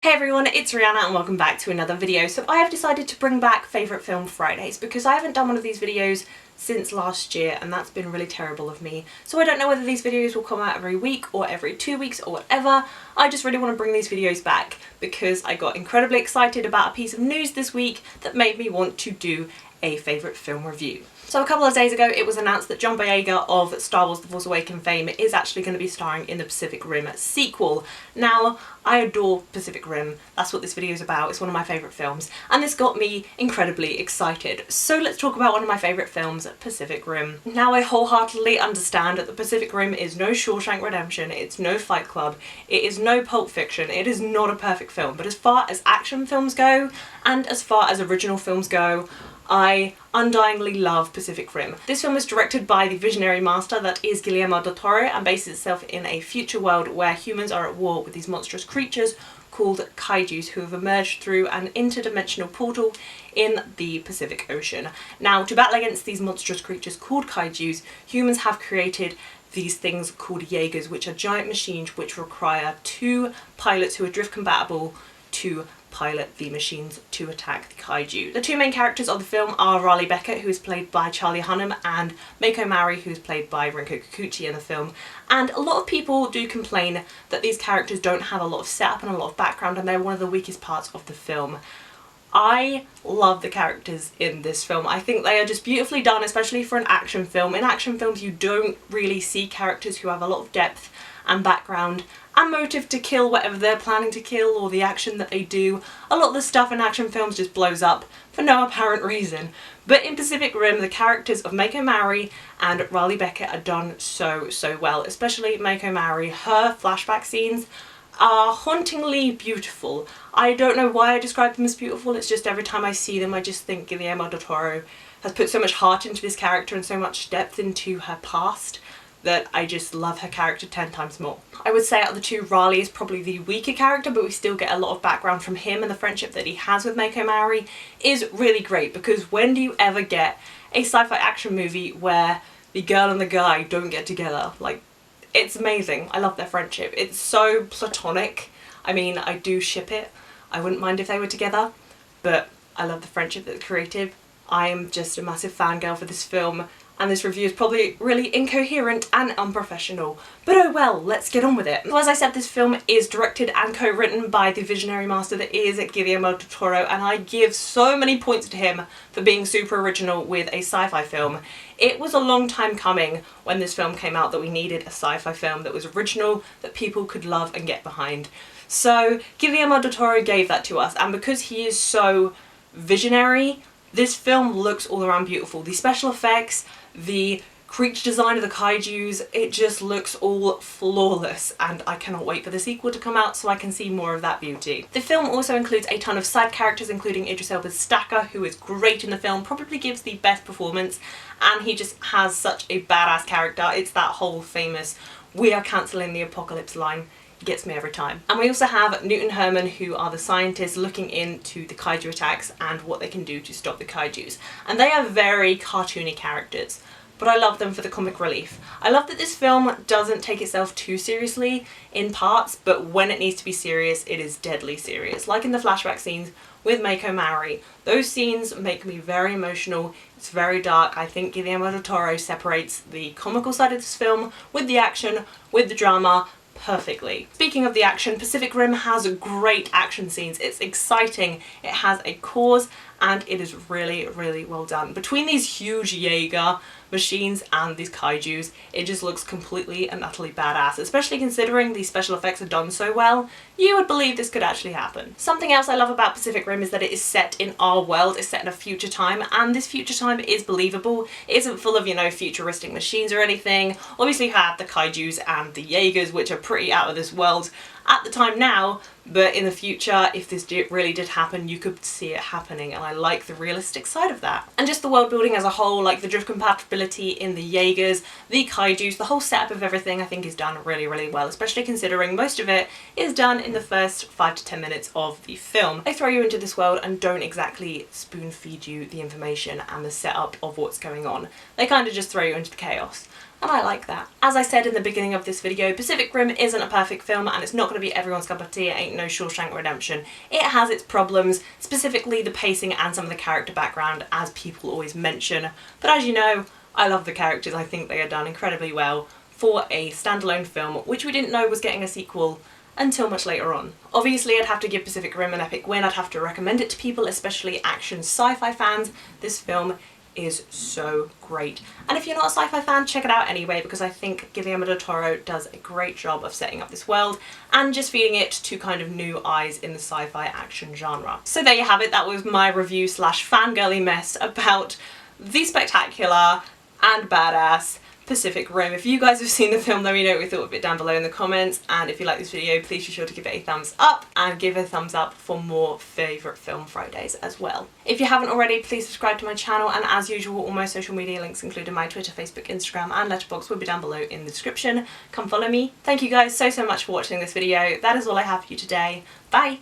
Hey everyone, it's Rihanna and welcome back to another video. So I have decided to bring back Favourite Film Fridays because I haven't done one of these videos since last year and that's been really terrible of me. So I don't know whether these videos will come out every week or every 2 weeks or whatever. I just really want to bring these videos back because I got incredibly excited about a piece of news this week that made me want to do a favourite film review. So a couple of days ago it was announced that John Jaeger of Star Wars The Force Awakens fame is actually going to be starring in the Pacific Rim sequel. Now, I adore Pacific Rim, that's what this video is about, it's one of my favourite films, and this got me incredibly excited. So let's talk about one of my favourite films, Pacific Rim. Now I wholeheartedly understand that the Pacific Rim is no Shawshank Redemption, it's no Fight Club, it is no Pulp Fiction, it is not a perfect film, but as far as action films go, and as far as original films go, I undyingly love Pacific Rim. This film is directed by the visionary master that is Guillermo del Toro and bases itself in a future world where humans are at war with these monstrous creatures called kaijus who have emerged through an interdimensional portal in the Pacific Ocean. Now, to battle against these monstrous creatures called kaijus, humans have created these things called Jaegers, which are giant machines which require two pilots who are drift compatible to pilot the machines to attack the kaiju. The two main characters of the film are Beckett, who is played by Charlie Hunnam, and Mako Mari, who is played by Rinko Kikuchi in the film. And a lot of people do complain that these characters don't have a lot of setup and a lot of background and they're one of the weakest parts of the film. I love the characters in this film. I think they are just beautifully done, especially for an action film. In action films you don't really see characters who have a lot of depth and background and motive to kill whatever they're planning to kill or the action that they do. A lot of the stuff in action films just blows up for no apparent reason. But in Pacific Rim, the characters of Mako Mari and Beckett are done so well, especially Mako Mari. Her flashback scenes are hauntingly beautiful. I don't know why I describe them as beautiful, it's just every time I see them I just think Guillermo del Toro has put so much heart into this character and so much depth into her past that I just love her character 10 times more. I would say out of the two, Raleigh is probably the weaker character, but we still get a lot of background from him, and the friendship that he has with Mako Mari is really great because when do you ever get a sci-fi action movie where the girl and the guy don't get together? Like, it's amazing. I love their friendship. It's so platonic. I mean, I do ship it. I wouldn't mind if they were together, but I love the friendship that's created. I am just a massive fangirl for this film, and this review is probably really incoherent and unprofessional. But oh well, let's get on with it. So as I said, this film is directed and co-written by the visionary master that is Guillermo del Toro, and I give so many points to him for being super original with a sci-fi film. It was a long time coming when this film came out that we needed a sci-fi film that was original, that people could love and get behind. So Guillermo del Toro gave that to us, and because he is so visionary, this film looks all around beautiful. The special effects, the creature design of the kaijus, it just looks all flawless, and I cannot wait for the sequel to come out so I can see more of that beauty. The film also includes a ton of side characters, including Idris Elba's Stacker, who is great in the film, probably gives the best performance, and he just has such a badass character. It's that whole famous "we are cancelling the apocalypse" line. Gets me every time. And we also have Newton Herman, who are the scientists looking into the kaiju attacks and what they can do to stop the kaijus. And they are very cartoony characters, but I love them for the comic relief. I love that this film doesn't take itself too seriously in parts, but when it needs to be serious, it is deadly serious. Like in the flashback scenes with Mako Mari. Those scenes make me very emotional. It's very dark. I think Guillermo del Toro separates the comical side of this film with the action, with the drama, perfectly. Speaking of the action, Pacific Rim has great action scenes. It's exciting, it has a cause, and it is really well done. Between these huge Jaeger machines and these kaijus, it just looks completely and utterly badass, especially considering the special effects are done so well. You would believe this could actually happen. Something else I love about Pacific Rim is that it is set in our world, it's set in a future time, and this future time is believable. It isn't full of, you know, futuristic machines or anything. Obviously you have the kaijus and the Jaegers, which are pretty out of this world at the time now, but in the future, if this really did happen, you could see it happening, and I like the realistic side of that. And just the world building as a whole, like the drift compatibility in the Jaegers, the kaijus, the whole setup of everything I think is done really well, especially considering most of it is done in the first 5 to 10 minutes of the film. They throw you into this world and don't exactly spoon feed you the information and the setup of what's going on. They kind of just throw you into the chaos. and I like that. As I said in the beginning of this video, Pacific Rim isn't a perfect film and it's not going to be everyone's cup of tea. It ain't no Shawshank Redemption. It has its problems, specifically the pacing and some of the character background, as people always mention. But as you know, I love the characters. I think they are done incredibly well for a standalone film, which we didn't know was getting a sequel until much later on. Obviously, I'd have to give Pacific Rim an epic win. I'd have to recommend it to people, especially action sci-fi fans. This film is so great. And if you're not a sci-fi fan, check it out anyway, because I think Guillermo del Toro does a great job of setting up this world and just feeding it to kind of new eyes in the sci-fi action genre. So there you have it. That was my review slash fangirly mess about the spectacular and badass Pacific Rim. If you guys have seen the film, let me know what you thought of it down below in the comments, and if you like this video, please be sure to give it a thumbs up and give it a thumbs up for more favourite film Fridays as well. If you haven't already, please subscribe to my channel, and as usual, all my social media links, including my Twitter, Facebook, Instagram and Letterboxd, will be down below in the description. Come follow me. Thank you guys so much for watching this video. That is all I have for you today. Bye!